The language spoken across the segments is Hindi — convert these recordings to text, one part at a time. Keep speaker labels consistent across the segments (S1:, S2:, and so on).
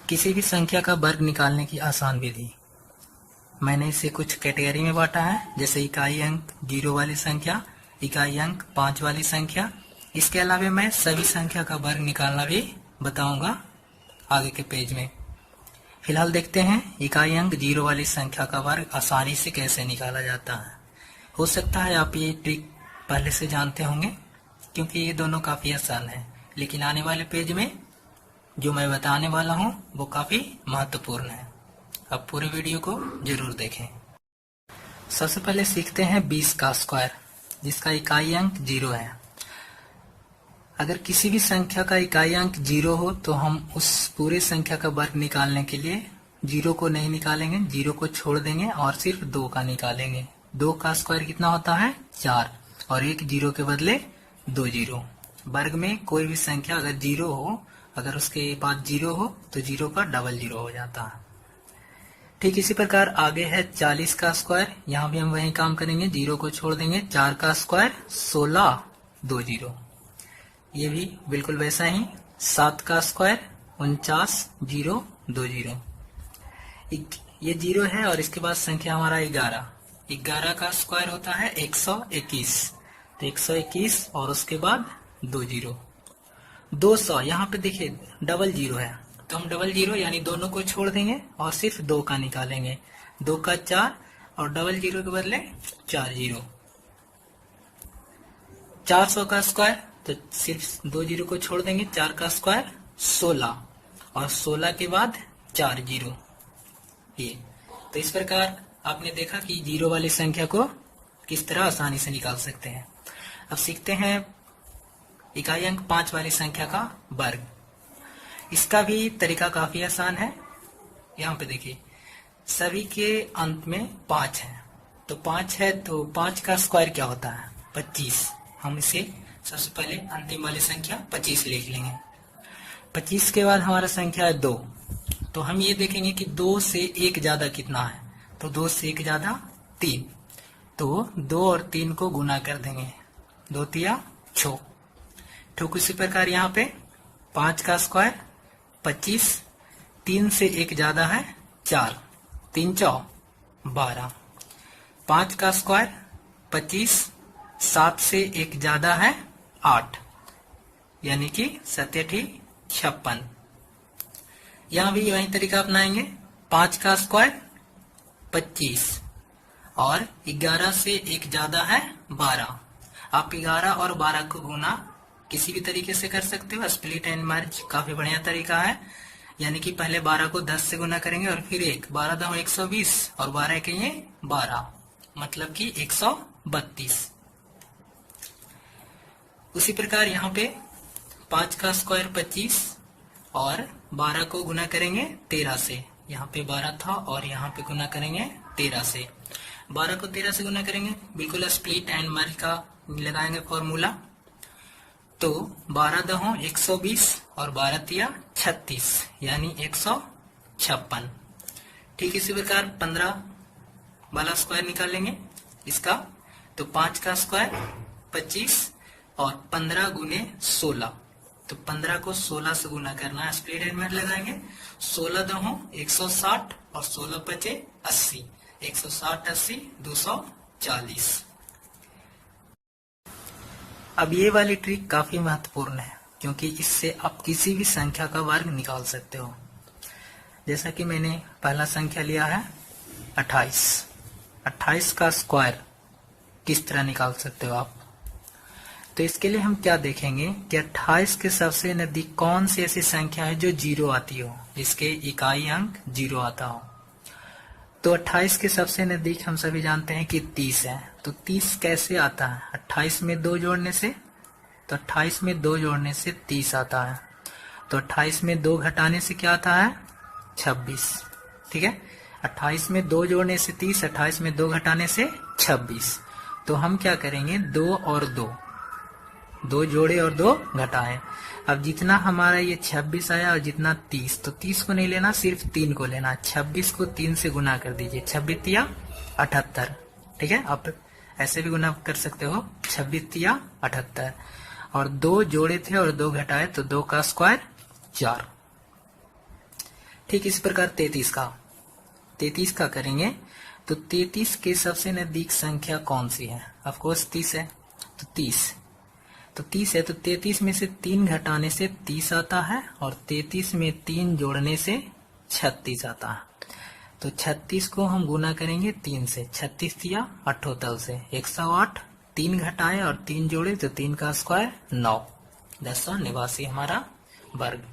S1: किसी भी संख्या का वर्ग निकालने की आसान विधि। मैंने इसे कुछ कैटेगरी में बांटा है, जैसे इकाई अंक 0 वाली संख्या, इकाई अंक 5 वाली संख्या। इसके अलावा मैं सभी संख्या का वर्ग निकालना भी बताऊंगा आगे के पेज में। फिलहाल देखते हैं इकाई अंक 0 वाली संख्या का वर्ग आसानी से कैसे निकाला जाता है। हो सकता है आप ये ट्रिक पहले से जानते होंगे, क्योंकि ये दोनों काफी आसान है, लेकिन आने वाले पेज में जो मैं बताने वाला हूँ वो काफी महत्वपूर्ण है। अब पूरे वीडियो को जरूर देखें। सबसे पहले सीखते हैं 20 का स्क्वायर, जिसका इकाई अंक 0 है। अगर किसी भी संख्या का इकाई अंक 0 हो तो हम उस पूरी संख्या का वर्ग निकालने के लिए 0 को नहीं निकालेंगे, 0 को छोड़ देंगे और सिर्फ 2 का निकालेंगे। 2 का स्क्वायर कितना होता है? 4, और एक 0 के बदले 2 0। वर्ग में कोई भी संख्या अगर 0 हो, अगर उसके बाद 0 हो तो 0 का डबल 0 हो जाता है। ठीक इसी प्रकार आगे है 40 का स्क्वायर। यहाँ भी हम वही काम करेंगे, 0 को छोड़ देंगे। 4 का स्क्वायर 16, 2 0। ये भी बिल्कुल वैसा ही। 7 का स्क्वायर 49, 0 2 0। ये 0 है और इसके बाद संख्या हमारा 11। 11 का स्क्वायर होता है 121, तो 121 और उसके बाद 2 0। 200, यहाँ पे देखिए डबल 0 है, तो हम डबल 0 यानी दोनों को छोड़ देंगे और सिर्फ 2 का निकालेंगे। 2 का 4 और डबल 0 के बदले 4 0। 400 का स्क्वायर, तो सिर्फ 2 0 को छोड़ देंगे। 4 का स्क्वायर 16 और 16 के बाद 4 0। ये तो इस प्रकार आपने देखा कि 0 वाली संख्या को किस तरह आसानी से निकाल सकते हैं। अब सीखते हैं इकाई अंक 5 वाली संख्या का वर्ग। इसका भी तरीका काफी आसान है। यहाँ पे देखिए सभी के अंत में 5 है, तो 5 है तो 5 का स्क्वायर क्या होता है? 25। हम इसे सबसे पहले अंतिम वाली संख्या 25 लिख लेंगे। 25 के बाद हमारा संख्या है 2, तो हम ये देखेंगे कि 2 से 1 ज्यादा कितना है, तो 2 से 1 ज्यादा 3, तो 2 और 3 को गुना कर देंगे। 2 तिया 6। ठीक इसी प्रकार यहाँ पे 5 का स्क्वायर 25, 3 से 1 ज्यादा है 4, 3 4 12। 5 का स्क्वायर 25, 7 से 1 ज्यादा है 8, यानी कि 7 56। यहाँ भी वही तरीका अपनाएंगे। 5 का स्क्वायर 25 और 11 से 1 ज्यादा है 12। आप 11 और 12 को गुना किसी भी तरीके से कर सकते हो। स्प्लिट एंड मर्ज काफी बढ़िया तरीका है, यानी कि पहले 12 को 10 से गुना करेंगे और फिर 1, 12 दो 120 और 12 के ये 12, मतलब कि 132। उसी प्रकार यहाँ पे 5 का स्क्वायर 25 और 12 को गुना करेंगे 13 से। यहाँ पे 12 था और यहाँ पे गुना करेंगे 13 से। 12 को 13 से गुना करेंगे, बिल्कुल स्प्लिट एंड मर्ज का लगाएंगे फॉर्मूला। तो 12 दहो 120 और 12 तिया 36, यानी 156। ठीक इसी प्रकार 15 वाला स्क्वायर निकालेंगे इसका। तो 5 का स्क्वायर 25 और 15 गुने 16, तो 15 को 16 से गुना करना है, स्प्लिट एंड मर्ज लगाएंगे। 16 दहो 160 और 16 पचे 80, 160 80 240। अब ये वाली ट्रिक काफी महत्वपूर्ण है, क्योंकि इससे आप किसी भी संख्या का वर्ग निकाल सकते हो। जैसा कि मैंने पहला संख्या लिया है 28। 28 का स्क्वायर किस तरह निकाल सकते हो आप? तो इसके लिए हम क्या देखेंगे कि 28 के सबसे नजदीक कौन सी ऐसी संख्या है जो 0 आती हो, जिसके इकाई अंक 0 आता हो। तो 28 के सबसे नजदीक हम सभी जानते हैं कि 30 है। तो 30 कैसे आता है? 28 में 2 जोड़ने से, तो 28 में 2 जोड़ने से 30 आता है। तो 28 में 2 घटाने से क्या आता है? 26। ठीक है, 28 में 2 जोड़ने से 30, 28 में 2 घटाने से 26। तो हम क्या करेंगे, 2 और 2 जोड़े और 2 घटाएं। अब जितना हमारा ये 26 आया और जितना 30, तो 30 को नहीं लेना, सिर्फ 3 को लेना। 26 को 3 से गुना कर दीजिए, 26 तिया 78। ठीक है, आप ऐसे भी गुना कर सकते हो, 26 तिया 78। और 2 जोड़े थे और 2 घटाए, तो 2 का स्क्वायर 4। ठीक इसी प्रकार 33 का करेंगे तो 33 के सबसे नजदीक संख्या कौन सी है? ऑफ कोर्स 30 है। तो 30 है तो 33 में से 3 घटाने से 30 आता है और 33 में 3 जोड़ने से 36 आता है। तो 36 को हम गुना करेंगे 3 से, 36 दिया 78 से 108, 3 घटाए और 3 जोड़े तो 3 का स्क्वायर 9, 1089 हमारा वर्ग।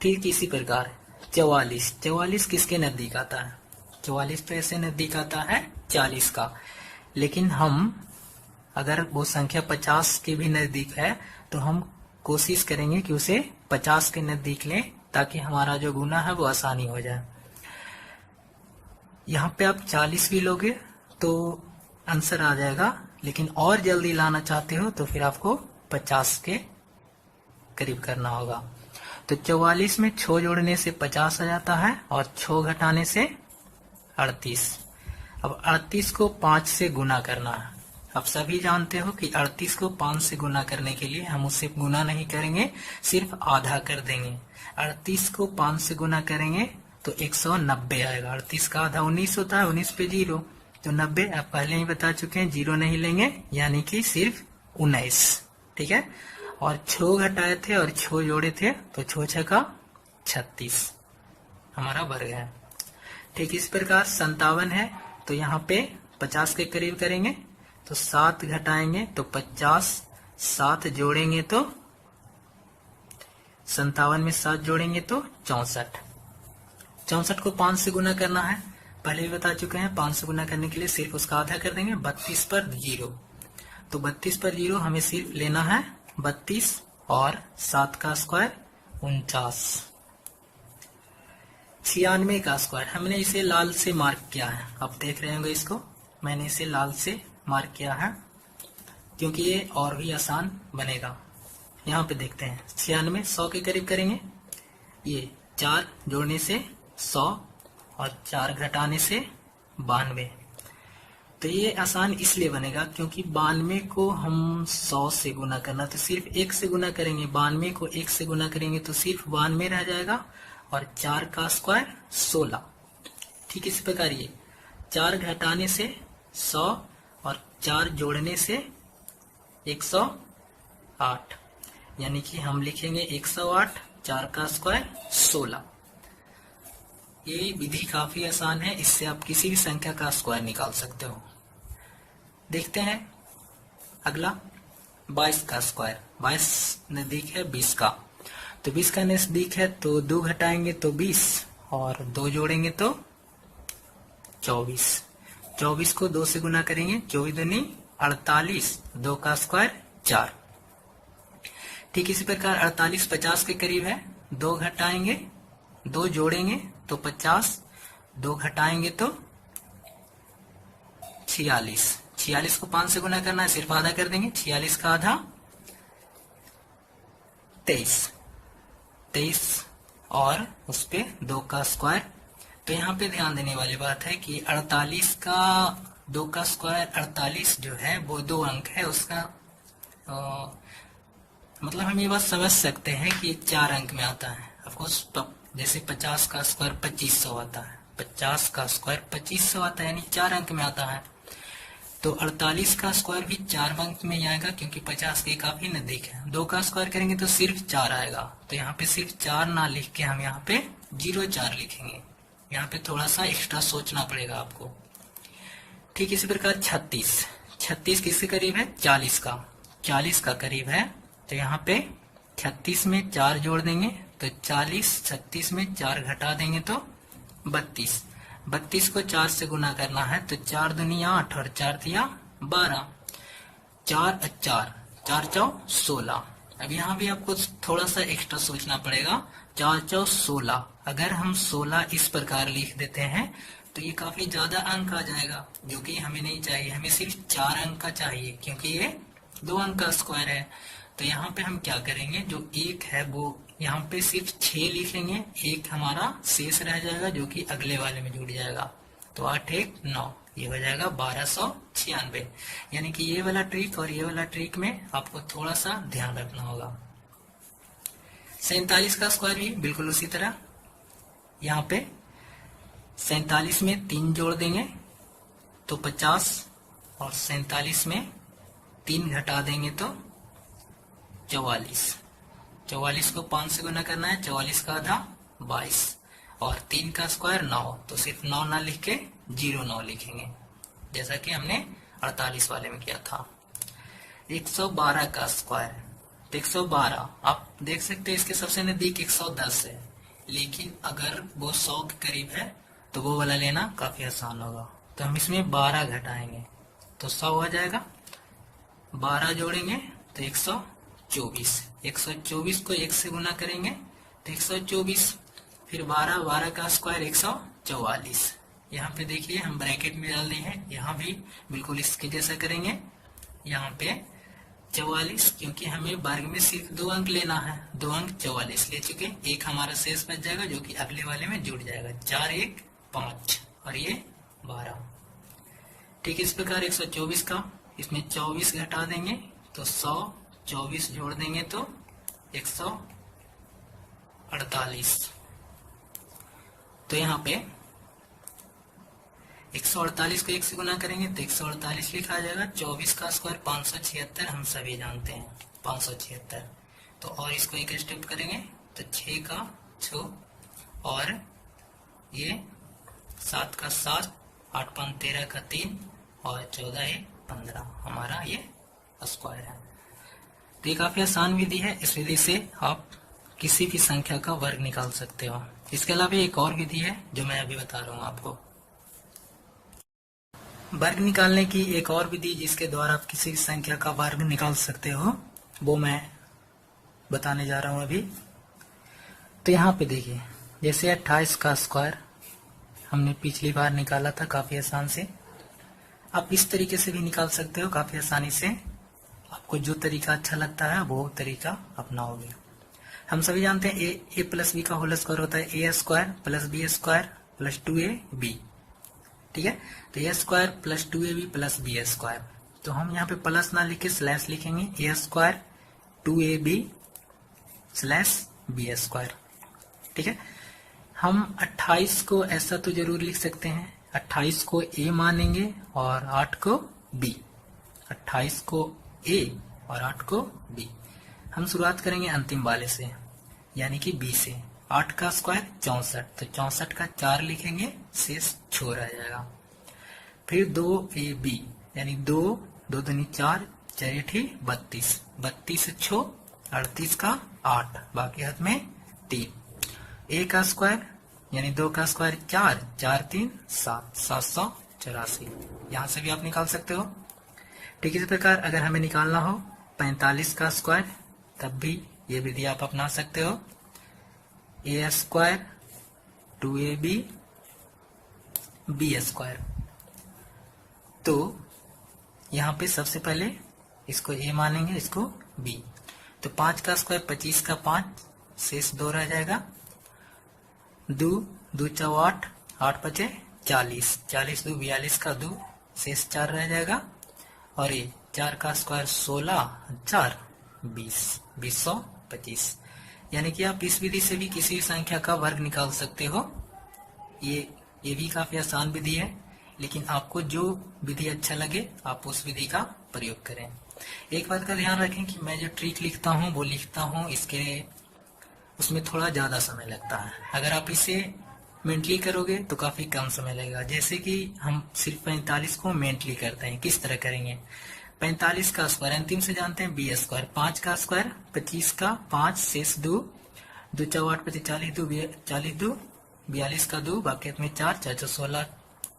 S1: ठीक इसी प्रकार 44 किसके नजदीक आता है? 44 तो ऐसे नजदीक आता है 40 का, लेकिन हम अगर वो संख्या 50 के भी नजदीक है तो हम कोशिश करेंगे कि उसे 50 के नजदीक लें ताकि हमारा जो गुना है वो आसानी हो जाए। यहाँ पे आप 40 भी लोगे तो आंसर आ जाएगा, लेकिन और जल्दी लाना चाहते हो तो फिर आपको 50 के करीब करना होगा। तो 44 में 6 जोड़ने से 50 आ जाता है और 6 घटाने से 38। अब 38 को 5 से गुना करना है। आप सभी जानते हो कि 38 को 5 से गुना करने के लिए हम उससे गुना नहीं करेंगे, सिर्फ आधा कर देंगे। 38 को 5 से गुना करेंगे तो 190 आएगा। 38 का आधा 19 होता है, 19 पे 0 तो 90। आप पहले ही बता चुके हैं 0 नहीं लेंगे, यानी कि सिर्फ 19। ठीक है, और 6 घटाए थे और 6 जोड़े थे तो 6 6 का 36 हमारा वर्ग है। ठीक इस प्रकार 57 है तो यहाँ पे 50 के करीब करेंगे तो 7 घटाएंगे तो 50, 7 जोड़ेंगे तो 57 में 7 जोड़ेंगे तो 64। 64 को 5 से गुना करना है, पहले भी बता चुके हैं। 5 से गुना करने के लिए सिर्फ उसका आधा कर देंगे, 32 पर 0। तो 32 पर 0 हमें सिर्फ लेना है 32 और 7 का स्क्वायर 49। 96 का स्क्वायर हमने इसे लाल से मार्क किया है, आप देख रहे होंगे इसको। मैंने इसे लाल से मार्क किया है क्योंकि ये और भी आसान बनेगा। यहाँ पे देखते हैं 96 100 के करीब करेंगे। ये 4 जोड़ने से 100 और 4 घटाने से 92। तो ये आसान इसलिए बनेगा क्योंकि 92 को हम 100 से गुना करना तो सिर्फ 1 से गुना करेंगे। 92 को 1 से गुना करेंगे तो सिर्फ 92 रह जाएगा और 4 का स्क्वायर 16। ठीक इस प्रकार ये 4 घटाने से 100 और 4 जोड़ने से 108, यानी कि हम लिखेंगे 108, 4 का स्क्वायर 16। ये विधि काफी आसान है, इससे आप किसी भी संख्या का स्क्वायर निकाल सकते हो। देखते हैं अगला 22 का स्क्वायर। 22 नजदीक है 20 का, तो 20 का नजदीक है तो 2 घटाएंगे तो 20 और 2 जोड़ेंगे तो 24। 24 को 2 से गुना करेंगे, 24 दूनी 48, 2 का स्क्वायर 4। ठीक इसी प्रकार 48 50 के करीब है। 2 घटाएंगे, 2 जोड़ेंगे तो 50, 2 घटाएंगे तो 46। 46 को 5 से गुना करना है, सिर्फ आधा कर देंगे। 46 का आधा 23 और उस पे 2 का स्क्वायर। तो यहाँ पे ध्यान देने वाली बात है कि 48 का 2 का स्क्वायर 48 जो है वो 2 अंक है उसका। मतलब हम ये बात समझ सकते हैं कि 4 अंक में आता है। ऑफकोर्स जैसे 50 का स्क्वायर 2500 आता है, 50 का स्क्वायर 2500 आता है, यानी 4 अंक में आता है। तो 48 का स्क्वायर भी 4 अंक में ही आएगा क्योंकि 50 के काफी नजदीक है। 2 का स्क्वायर करेंगे तो सिर्फ 4 आएगा, तो यहाँ पे सिर्फ 4 ना लिख के हम यहाँ पे 04 लिखेंगे। यहाँ पे थोड़ा सा एक्स्ट्रा सोचना पड़ेगा आपको। ठीक इसी प्रकार 36 किसके करीब है? 40 का करीब है। तो यहाँ पे 36 में 4 जोड़ देंगे तो 40, 36 में 4 घटा देंगे तो 32 को 4 से गुना करना है तो 4 दूनी 8 और 4 दिया 12, 4 4 16। अब यहाँ भी आपको थोड़ा सा एक्स्ट्रा सोचना पड़ेगा। 4 4 16, अगर हम 16 इस प्रकार लिख देते हैं तो ये काफी ज्यादा अंक आ जाएगा, जो कि हमें नहीं चाहिए। हमें सिर्फ 4 अंक का चाहिए क्योंकि ये 2 अंक का स्क्वायर है। तो यहाँ पे हम क्या करेंगे, जो 1 है वो यहाँ पे सिर्फ 6 लिखेंगे, 1 हमारा शेष रह जाएगा जो कि अगले वाले में जुड़ जाएगा। तो 8 1 9, ये हो जाएगा 1296। यानी कि ये वाला ट्रिक और ये वाला ट्रिक में आपको थोड़ा सा ध्यान रखना होगा। 47 का स्क्वायर भी बिल्कुल उसी तरह यहाँ पे 47 में 3 जोड़ देंगे तो 50, और 47 में 3 घटा देंगे तो 44। 44 को 5 से गुना करना है, 44 का आधा 22, और 3 का स्क्वायर 9, तो सिर्फ 9 ना लिख के 09 लिखेंगे, जैसा कि हमने 48 वाले में किया था। 112 का स्क्वायर, तो 112 आप देख सकते हैं इसके सबसे नजदीक 110 है, लेकिन अगर वो 100 के करीब है तो वो वाला लेना काफी आसान होगा। तो हम इसमें 12 घटाएंगे तो 100 हो जाएगा, 12 जोड़ेंगे तो 124, 124 को 1 से गुना करेंगे तो 124, फिर 12, 12 का स्क्वायर 144। यहाँ पे देखिए हम ब्रैकेट में डाल दिए हैं, यहाँ भी बिल्कुल इसके जैसा करेंगे। यहाँ पे 44, क्योंकि हमें वर्ग में सिर्फ 2 अंक लेना है, 2 अंक 44 ले चुके, एक हमारा शेष बच जाएगा जो कि अगले वाले में जुड़ जाएगा, 4 1 5 और ये 12। ठीक इस प्रकार 124 का इसमें 24 घटा देंगे तो 100, 24 जोड़ देंगे तो 148। तो यहाँ पे 148 को 1 से गुना करेंगे तो 148 लिखा जाएगा। 24 का स्क्वायर 576 हम सभी जानते हैं, 576। तो और इसको एक स्टेप करेंगे तो 6 का 6 और ये 7 का 7, 8 5 13 का 3 और 14 15 हमारा ये स्क्वायर है। तो ये काफी आसान विधि है, इस विधि से आप किसी भी संख्या का वर्ग निकाल सकते हो। इसके अलावा एक और विधि है जो मैं अभी बता रहा हूँ आपको। वर्ग निकालने की एक और विधि जिसके द्वारा आप किसी भी संख्या का वर्ग निकाल सकते हो, वो मैं बताने जा रहा हूं अभी। तो यहाँ पे देखिए, जैसे 28 का स्क्वायर हमने पिछली बार निकाला था काफी आसान से, आप इस तरीके से भी निकाल सकते हो काफी आसानी से। आपको जो तरीका अच्छा लगता है वो तरीका अपनाओगे। हम सभी जानते हैं ए प्लस बी का होल स्क्वायर होता है A square plus B square plus 2ab। ठीक है, तो A square plus 2ab plus B square. तो हम यहाँ पे प्लस ना लिख के स्लैश लिखेंगे, A square 2ab slash B square. ठीक है, हम 28 को ऐसा तो जरूर लिख सकते हैं, 28 को ए मानेंगे और 8 को बी, 28 को ए और 8 को बी। हम शुरुआत करेंगे अंतिम वाले से, यानी कि बी से। 8 का स्क्वायर 64, तो 64 का 4 लिखेंगे, शेष छोड़ आ जाएगा। फिर 2ab यानी 2 2 दूनी 4, 4 8 32, 32 6 38 का 8, बाकी हाथ में 3। a का स्क्वायर यानी 2 का स्क्वायर 4, 4 3 7, 784। यहाँ से भी आप निकाल सकते हो। ठीक इसी प्रकार अगर हमें निकालना हो 45 का स्क्वायर, तब भी ये विधि आप अपना सकते हो। ए स्क्वायर 2ab बी स्क्वायर। तो यहाँ पे सबसे पहले इसको ए मानेंगे, इसको बी। तो 5 का स्क्वायर 25 का 5, शेष 2 रह जाएगा। 2 2 4 8, 8 5 40, 40 2 42 का 2, शेष 4 रह जाएगा। और ये 4 का स्क्वायर 16, 4 20, 2025। यानी कि आप इस विधि से भी किसी संख्या का वर्ग निकाल सकते हो। ये भी काफी आसान विधि है, लेकिन आपको जो विधि अच्छा लगे आप उस विधि का प्रयोग करें। एक बात का ध्यान रखें कि मैं जो ट्रिक लिखता हूँ वो लिखता हूँ उसमें थोड़ा ज्यादा समय लगता है। अगर आप इसे मेंटली करोगे तो काफी कम समय लगेगा। जैसे कि हम सिर्फ 45 को मेंटली करते हैं, किस तरह करेंगे? 45 का स्क्वायर अंतिम से जानते हैं बी स्क्वायर, 5 का स्क्वायर 25 का 5, शेष 2 2 4 8 25 40 2 40 2 42 का 2, बाकी में 4 4 4 16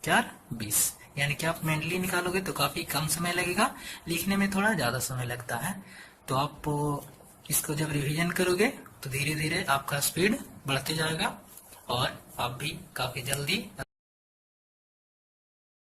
S1: 4 20। यानी कि आप मेंटली निकालोगे तो काफी कम समय लगेगा, लिखने में थोड़ा ज्यादा समय लगता है। तो आप इसको जब रिवीजन करोगे तो धीरे धीरे आपका स्पीड बढ़ते जाएगा और आप भी काफी जल्दी